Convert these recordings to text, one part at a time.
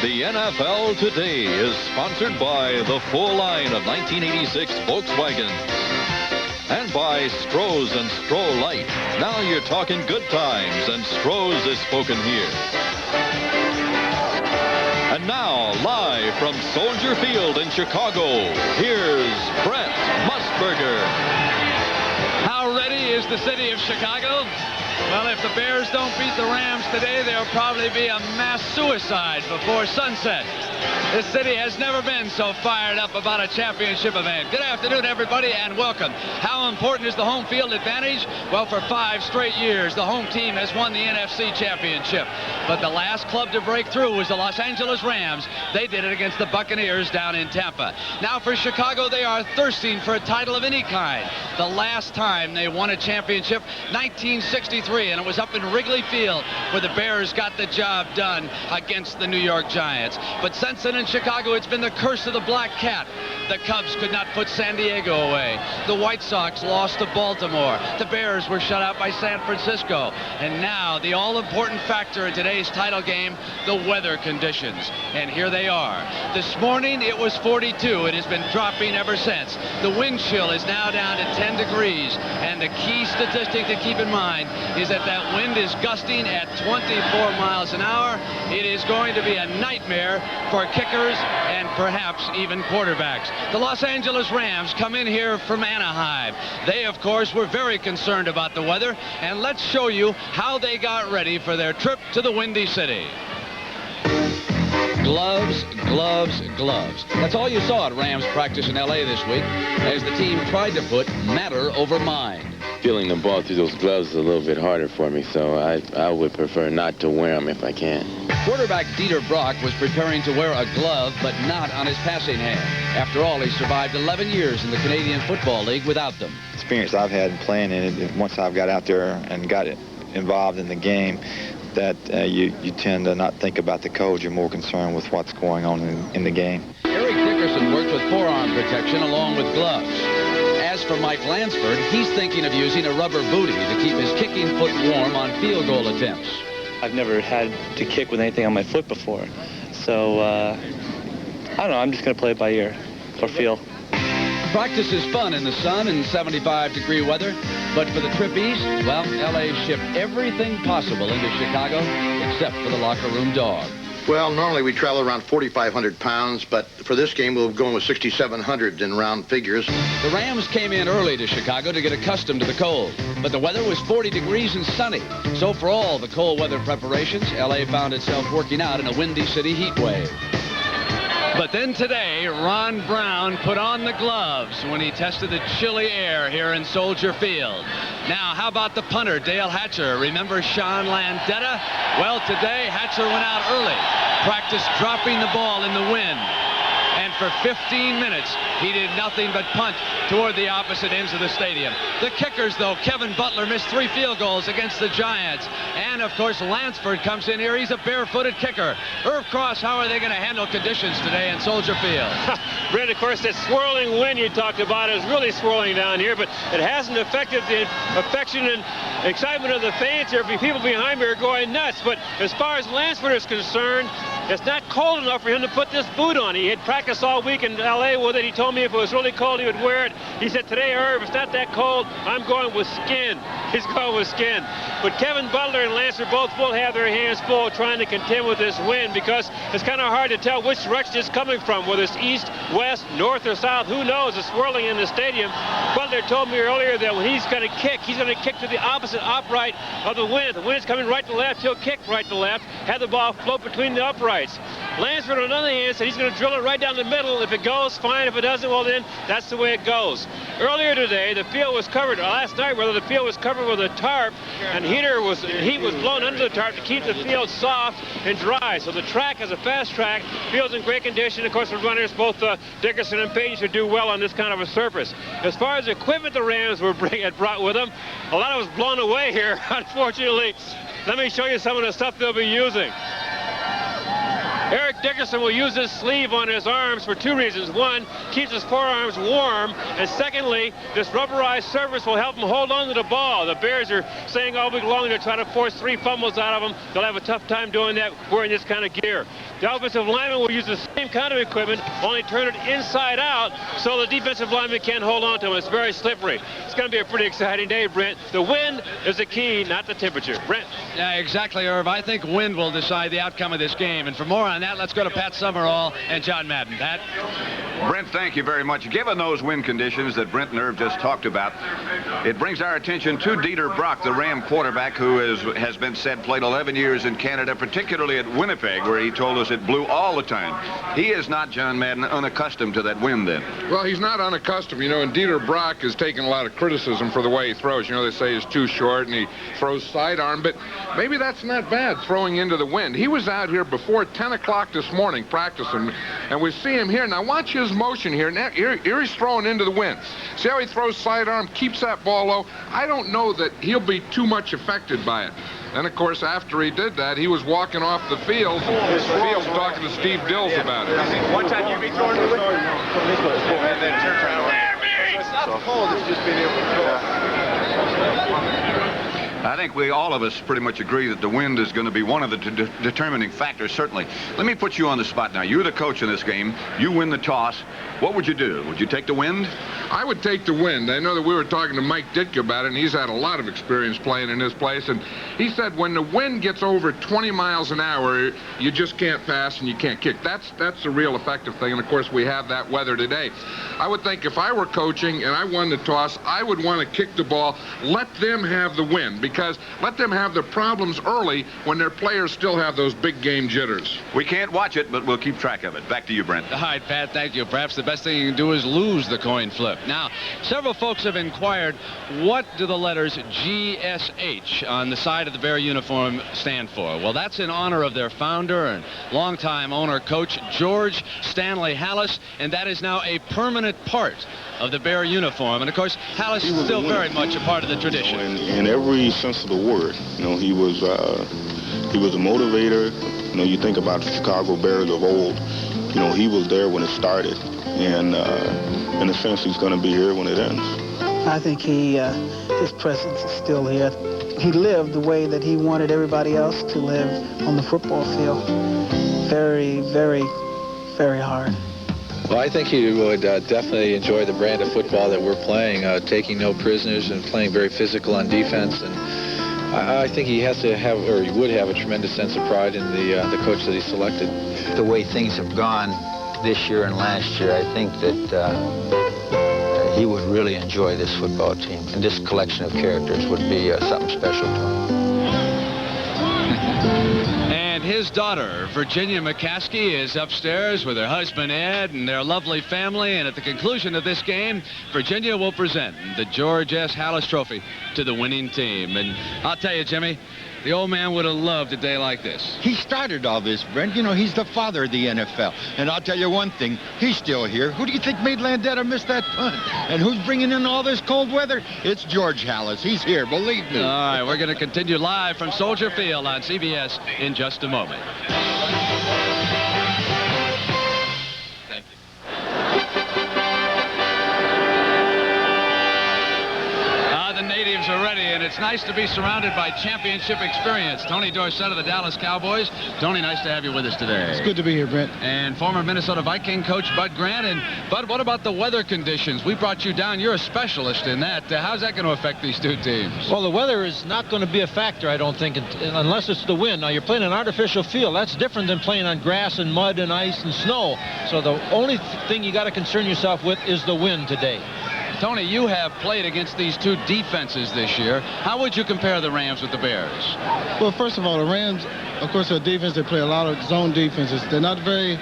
The NFL Today is sponsored by the full line of 1986 Volkswagen and by Stroh's and Stroh Light. Now you're talking good times, and Stroh's is spoken here. And now, live from Soldier Field in Chicago, here's Brent Musberger. How ready is the city of Chicago? Well, if the Bears don't beat the Rams today, there'll probably be a mass suicide before sunset. This city has never been so fired up about a championship event. Good afternoon, everybody, and welcome. How important is the home field advantage? Well, for 5 straight years, the home team has won the NFC championship. But the last club to break through was the Los Angeles Rams. They did it against the Buccaneers down in Tampa. Now for Chicago, they are thirsting for a title of any kind. The last time they won a championship, 1963, and it was up in Wrigley Field where the Bears got the job done against the New York Giants. But since then in Chicago, it's been the curse of the black cat. The Cubs could not put San Diego away. The White Sox lost to Baltimore. The Bears were shut out by San Francisco. And now the all-important factor in today's title game, the weather conditions. And here they are. This morning it was 42. It has been dropping ever since. The wind chill is now down to 10 degrees. And the key statistic to keep in mind is that wind is gusting at 24 miles an hour. It is going to be a nightmare for kickers and perhaps even quarterbacks. The Los Angeles Rams come in here from Anaheim. They, of course, were very concerned about the weather, and let's show you how they got ready for their trip to the Windy City. Gloves, gloves, gloves. That's all you saw at Rams practice in L.A. this week as the team tried to put matter over mind. Feeling the ball through those gloves is a little bit harder for me, so I would prefer not to wear them if I can. Quarterback Dieter Brock was preparing to wear a glove, but not on his passing hand. After all, he survived 11 years in the Canadian Football League without them. Experience I've had playing in it, once I've got out there and got involved in the game, that you tend to not think about the codes. You're more concerned with what's going on in the game. Eric Dickerson worked with forearm protection along with gloves. As for Mike Lansford, he's thinking of using a rubber bootie to keep his kicking foot warm on field goal attempts. I've never had to kick with anything on my foot before. So, I don't know, I'm just going to play it by ear or feel. Practice is fun in the sun and 75-degree weather, but for the trip east, well, L.A. shipped everything possible into Chicago except for the locker room dog. Well, normally we travel around 4,500 pounds, but for this game we'll go with 6,700 in round figures. The Rams came in early to Chicago to get accustomed to the cold, but the weather was 40 degrees and sunny. So for all the cold weather preparations, L.A. found itself working out in a Windy City heat wave. But then today, Ron Brown put on the gloves when he tested the chilly air here in Soldier Field. Now, how about the punter, Dale Hatcher? Remember Sean Landetta? Well, today, Hatcher went out early, practiced dropping the ball in the wind. And for 15 minutes, he did nothing but punt toward the opposite ends of the stadium. The kickers, though, Kevin Butler missed 3 field goals against the Giants. And, of course, Lansford comes in here. He's a barefooted kicker. Irv Cross, how are they going to handle conditions today in Soldier Field? Brent, of course, that swirling wind you talked about is really swirling down here, but it hasn't affected the affection and excitement of the fans. There will be people behind me are going nuts. But as far as Lansford is concerned, it's not cold enough for him to put this boot on. He had practiced all week in L.A. with it. He told me if it was really cold, he would wear it. He said, today, Irv, it's not that cold. I'm going with skin. He's going with skin. But Kevin Butler and Lansford both will have their hands full trying to contend with this wind because it's kind of hard to tell which direction it's coming from, whether it's east, west, north, or south. Who knows? It's swirling in the stadium. Butler told me earlier that when he's going to kick to the opposite upright of the wind. If the wind's coming right to left, he'll kick right to left, have the ball float between the uprights. Lansford, on the other hand, said he's going to drill it right down the middle. If it goes, fine. If it doesn't, well, then that's the way it goes. Earlier today, the field was covered, last night, rather, the field was covered with a tarp, and heat was blown under the tarp to keep the field soft and dry. So the track is a fast track. Field's in great condition. Of course, the runners, both Dickerson and Payton, should do well on this kind of a surface. As far as equipment the Rams had brought with them, a lot of it was blown away here, unfortunately. Let me show you some of the stuff they'll be using. Eric Dickerson will use his sleeve on his arms for 2 reasons. One, keeps his forearms warm, and secondly, this rubberized surface will help him hold on to the ball. The Bears are saying all week long they're trying to force 3 fumbles out of him. They'll have a tough time doing that wearing this kind of gear. The offensive lineman will use the same kind of equipment, only turn it inside out so the defensive lineman can't hold on to him. It's very slippery. It's going to be a pretty exciting day, Brent. The wind is the key, not the temperature. Brent. Yeah, exactly, Irv. I think wind will decide the outcome of this game. And for more on that, let's go to Pat Summerall and John Madden. Pat? Brent, thank you very much. Given those wind conditions that Brent and Irv just talked about, it brings our attention to Dieter Brock, the Ram quarterback, who has been said played 11 years in Canada, particularly at Winnipeg, where he told us it blew all the time. He is not, John Madden, unaccustomed to that wind then. Well, he's not unaccustomed, you know, and Dieter Brock has taken a lot of criticism for the way he throws. You know, they say he's too short and he throws sidearm, but maybe that's not bad, throwing into the wind. He was out here before 10 o'clock this morning practicing, and we see him here. Now watch his motion here. Now, here he's throwing into the wind. See how he throws sidearm, keeps that ball low? I don't know that he'll be too much affected by it. And, of course, after he did that, he was walking off the field talking to Steve Dills about it. One time you be throwing the wind. And then turn around. I think all of us pretty much agree that the wind is going to be one of the determining factors, certainly. Let me put you on the spot now. You're the coach in this game. You win the toss. What would you do? Would you take the wind? I would take the wind. I know that we were talking to Mike Ditka about it, and he's had a lot of experience playing in this place, and he said when the wind gets over 20 miles an hour, you just can't pass and you can't kick. That's the real effective thing, and of course we have that weather today. I would think if I were coaching and I won the toss, I would want to kick the ball, let them have the wind, because let them have the problems early when their players still have those big game jitters. We can't watch it, but we'll keep track of it. Back to you, Brent. All right, Pat, thank you. Perhaps the best thing you can do is lose the coin flip. Now, several folks have inquired, what do the letters GSH on the side of the Bear uniform stand for? Well, that's in honor of their founder and longtime owner, Coach George Stanley Hallis, and that is now a permanent part of the Bear uniform. And, of course, Hallis is still very much a part of the tradition. In every sense of the word, you know, he was a motivator. You know, you think about the Chicago Bears of old. You know, he was there when it started, and in a sense, he's going to be here when it ends. I think his presence is still here. He lived the way that he wanted everybody else to live on the football field. Very, very, very hard. Well, I think he would definitely enjoy the brand of football that we're playing, taking no prisoners and playing very physical on defense. And I think he has to have, or he would have, a tremendous sense of pride in the coach that he selected. The way things have gone this year and last year, I think that he would really enjoy this football team. And this collection of characters would be something special to him. And his daughter, Virginia McCaskey, is upstairs with her husband, Ed, and their lovely family. And at the conclusion of this game, Virginia will present the George S. Hallis Trophy to the winning team. And I'll tell you, Jimmy, the old man would have loved a day like this. He started all this, Brent. You know, he's the father of the NFL. And I'll tell you one thing, he's still here. Who do you think made Landetta miss that punt? And who's bringing in all this cold weather? It's George Hallis. He's here, believe me. All right, we're going to continue live from Soldier Field on CBS in just a moment. Are ready, and it's nice to be surrounded by championship experience. Tony Dorsett of the Dallas Cowboys. Tony, nice to have you with us today. It's good to be here, Brent. And former Minnesota Viking coach Bud Grant. And Bud, what about the weather conditions? We brought you down. You're a specialist in that. How's that going to affect these two teams? Well, the weather is not going to be a factor, I don't think, unless it's the wind. Now, you're playing an artificial field. That's different than playing on grass and mud and ice and snow. So the only thing you got to concern yourself with is the wind today. Tony, you have played against these two defenses this year. How would you compare the Rams with the Bears? Well, first of all, the Rams, of course, are a defense. They play a lot of zone defenses. They're not very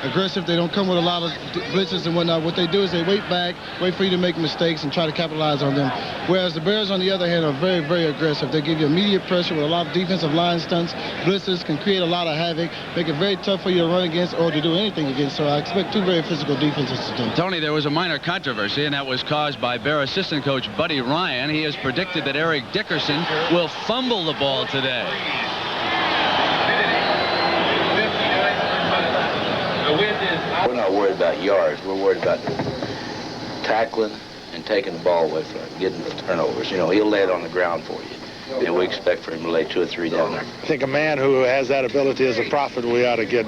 aggressive. They don't come with a lot of blitzes and whatnot. What they do is they wait back, wait for you to make mistakes, and try to capitalize on them. Whereas the Bears, on the other hand, are very, very aggressive. They give you immediate pressure with a lot of defensive line stunts. Blitzes can create a lot of havoc, make it very tough for you to run against or to do anything against. So I expect two very physical defenses today. Tony, there was a minor controversy, and that was caused by Bear assistant coach Buddy Ryan. He has predicted that Eric Dickerson will fumble the ball today. We're not worried about yards. We're worried about tackling and taking the ball away from him, getting the turnovers. You know, he'll lay it on the ground for you, and we expect for him to lay 2 or 3 down there. I think a man who has that ability is a prophet. We ought to get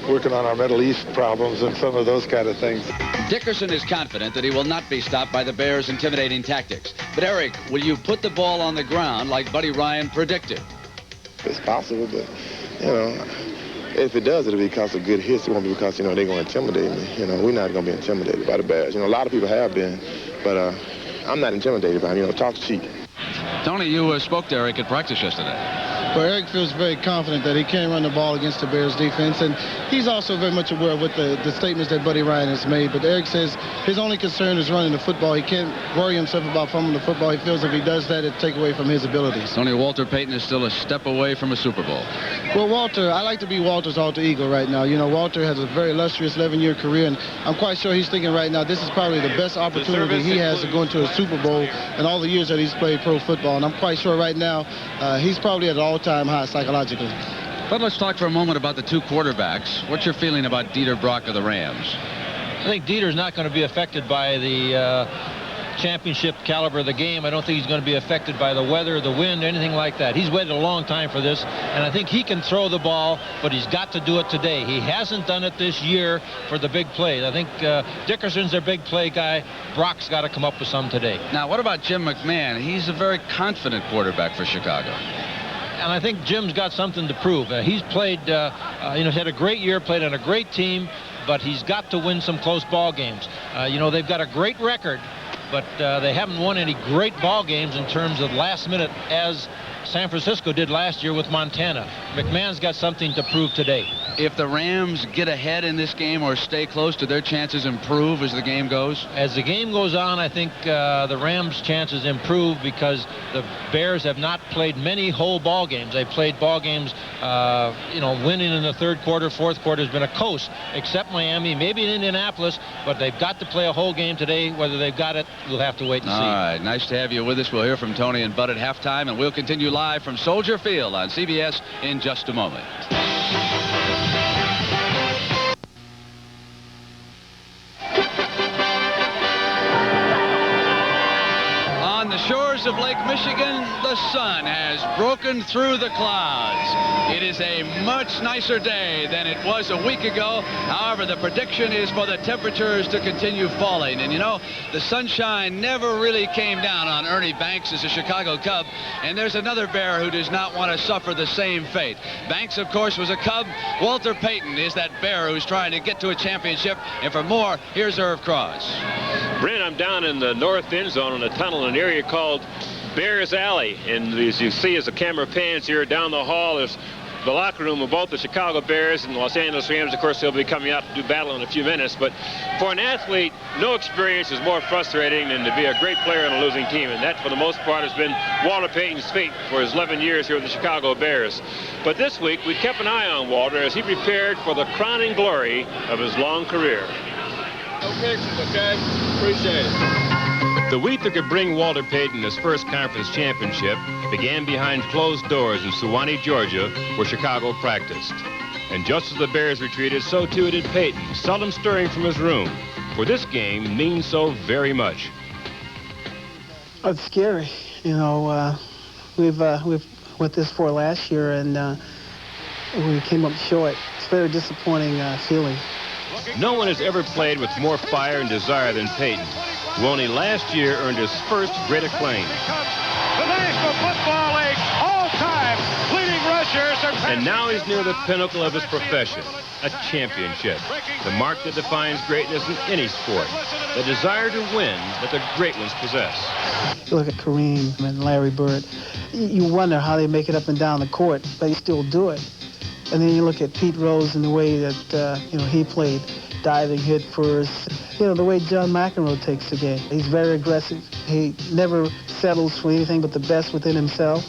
working on our Middle East problems and some of those kind of things. Dickerson is confident that he will not be stopped by the Bears' intimidating tactics. But, Eric, will you put the ball on the ground like Buddy Ryan predicted? It's possible, but, you know, if it does, it'll be because of good hits. It won't be because, you know, they're going to intimidate me. You know, we're not going to be intimidated by the Bears. You know, a lot of people have been, but I'm not intimidated by them. You know, talk's cheap. Tony, you spoke to Eric at practice yesterday. Well, Eric feels very confident that he can run the ball against the Bears defense, and he's also very much aware of what the statements that Buddy Ryan has made. But Eric says his only concern is running the football. He can't worry himself about fumbling the football. He feels if he does that, it'll take away from his abilities. Tony, Walter Payton is still a step away from a Super Bowl. Well, Walter, I like to be Walter's alter ego right now. You know, Walter has a very illustrious 11-year career, and I'm quite sure he's thinking right now this is probably the best opportunity he has to go into a Super Bowl in all the years that he's played pro football. And I'm quite sure right now he's probably at an all-time high psychologically. But let's talk for a moment about the 2 quarterbacks. What's your feeling about Dieter Brock of the Rams? I think Dieter's not going to be affected by the championship caliber of the game. I don't think he's going to be affected by the weather, the wind, anything like that. He's waited a long time for this, and I think he can throw the ball, but he's got to do it today. He hasn't done it this year for the big plays. I think Dickerson's their big play guy. Brock's got to come up with some today. Now, what about Jim McMahon? He's a very confident quarterback for Chicago. And I think Jim's got something to prove. He's played, you know, he's had a great year, played on a great team, but he's got to win some close ball games. You know, they've got a great record, but they haven't won any great ball games in terms of last minute as San Francisco did last year with Montana. McMahon's got something to prove today. If the Rams get ahead in this game or stay close, do their chances improve as the game goes? As the game goes on, I think the Rams' chances improve because the Bears have not played many whole ball games. They played ball games, you know, winning in the 3rd quarter, 4th quarter has been a coast, except Miami, maybe in Indianapolis, but they've got to play a whole game today. Whether they've got it, we'll have to wait and see. All right, nice to have you with us. We'll hear from Tony and Bud at halftime, and we'll continue live from Soldier Field on CBS in just a moment. On the shores of Lake Michigan, the sun has broken through the clouds. It is a much nicer day than it was a week ago. However, the prediction is for the temperatures to continue falling. And you know, the sunshine never really came down on Ernie Banks as a Chicago Cub. And there's another Bear who does not want to suffer the same fate. Banks, of course, was a Cub. Walter Payton is that Bear who's trying to get to a championship. And for more, here's Irv Cross. Brent, I'm down in the north end zone in a tunnel in an area called Bears Alley. And as you see, as the camera pans here down the hall, there's the locker room of both the Chicago Bears and the Los Angeles Rams. Of course, they'll be coming out to do battle in a few minutes. But for an athlete, no experience is more frustrating than to be a great player on a losing team. And that, for the most part, has been Walter Payton's fate for his 11 years here with the Chicago Bears. But this week, we kept an eye on Walter as he prepared for the crowning glory of his long career. No pictures, okay? Appreciate it. The week that could bring Walter Payton his first conference championship began behind closed doors in Suwanee, Georgia, where Chicago practiced. And just as the Bears retreated, so too did Payton, seldom stirring from his room, for this game means so very much. It's scary. You know, we've went this far last year, and we came up short. It's a very disappointing feeling. No one has ever played with more fire and desire than Payton, who only last year earned his first great acclaim. The National Football League all-time leading rusher. And now he's near the pinnacle of his profession, a championship, the mark that defines greatness in any sport, the desire to win that the great ones possess. You look at Kareem and Larry Bird, you wonder how they make it up and down the court, but they still do it. And then you look at Pete Rose and the way that, you know, he played, diving hit first. You know, the way John McEnroe takes the game. He's very aggressive. He never settles for anything but the best within himself.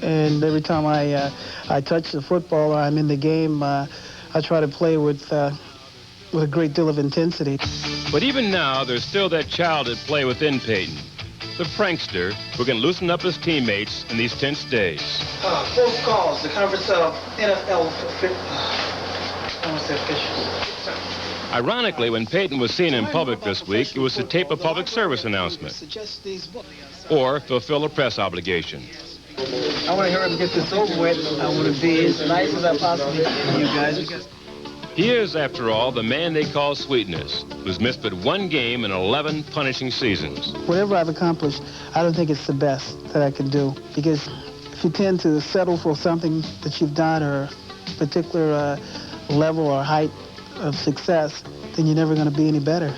And every time I touch the football or I'm in the game, I try to play with a great deal of intensity. But even now, there's still that child at play within Payton, the prankster who can loosen up his teammates in these tense days. Close calls. The conference of NFL officials. Ironically, when Payton was seen in public this week, it was to tape a public service announcement or fulfill a press obligation. I want to hear him get this over with. I want to be as nice as I possibly can, you guys. He is, after all, the man they call Sweetness, who's missed but one game in 11 punishing seasons. Whatever I've accomplished, I don't think it's the best that I can do, because if you tend to settle for something that you've done or a particular level or height of success, then you're never going to be any better.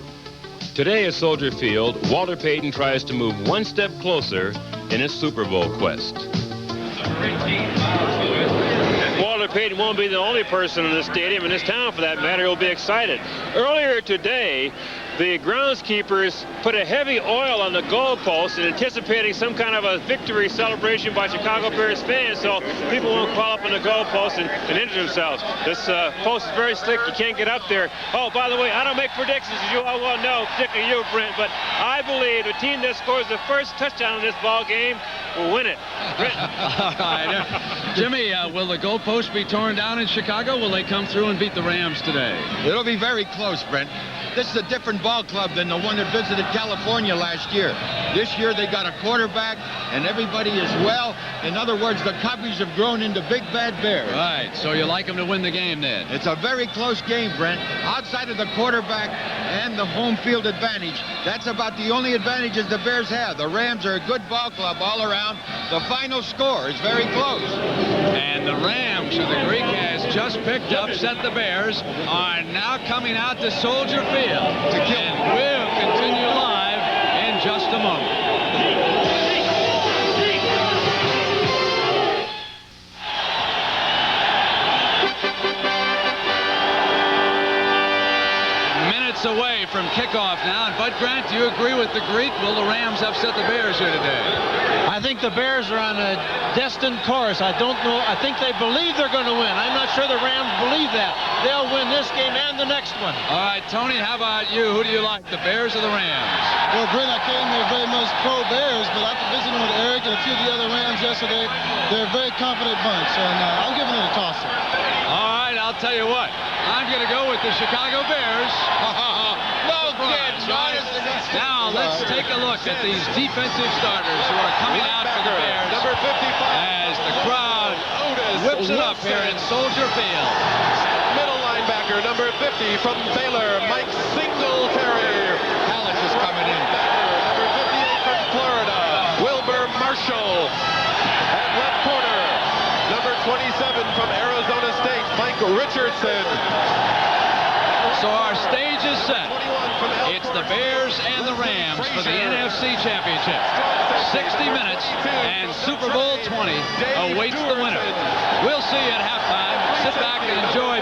Today at Soldier Field, Walter Payton tries to move one step closer in his Super Bowl quest. Walter Payton won't be the only person in this stadium, in this town for that matter, who will be excited. Earlier today, the groundskeepers put a heavy oil on the goalpost in anticipating some kind of a victory celebration by Chicago Bears fans, so people won't crawl up on the goalpost and injure themselves. This post is very slick. You can't get up there. Oh, by the way, I don't make predictions, as you all well know, particularly you, Brent, but I believe the team that scores the first touchdown in this ball game will win it. Brent. All right. Jimmy, will the goalpost be torn down in Chicago? Will they come through and beat the Rams today? It'll be very close, Brent. This is a different ball club than the one that visited California last year. This year they got a quarterback and everybody is well. In other words, the Cubbies have grown into big bad Bears. Right, so you like them to win the game then? It's a very close game, Brent. Outside of the quarterback and the home field advantage, that's about the only advantages the Bears have. The Rams are a good ball club all around. The final score is very close. And the Rams, who the Greek has just picked up, set the Bears, are now coming out to Soldier Field. And we'll continue live in just a moment. Minutes away from kickoff now. And Bud Grant, do you agree with the Greek? Will the Rams upset the Bears here today? I think the Bears are on a destined course. I don't know. I think they believe they're going to win. I'm not sure the Rams believe that. They'll win this game and the next one. All right, Tony, how about you? Who do you like, the Bears or the Rams? Well, Brent, I came here very much pro-Bears, but after visiting with Eric and a few of the other Rams yesterday, they're a very confident bunch, and I'm giving it a toss-up. All right, I'll tell you what. I'm going to go with the Chicago Bears. No kids, right? Now, let's take a look at these defensive starters who are coming out for the Bears number 55. as the crowd whips it up here in Soldier Field. Middle linebacker, number 50 from Baylor, Mike Singletary. Hallis is coming in. Number 58 from Florida, Wilbur Marshall. At left corner, number 27 from Arizona State, Mike Richardson. So our stage is set. It's the Bears and the Rams for the NFC Championship. 60 minutes and Super Bowl 20 awaits the winner. We'll see you at halftime. Sit back and enjoy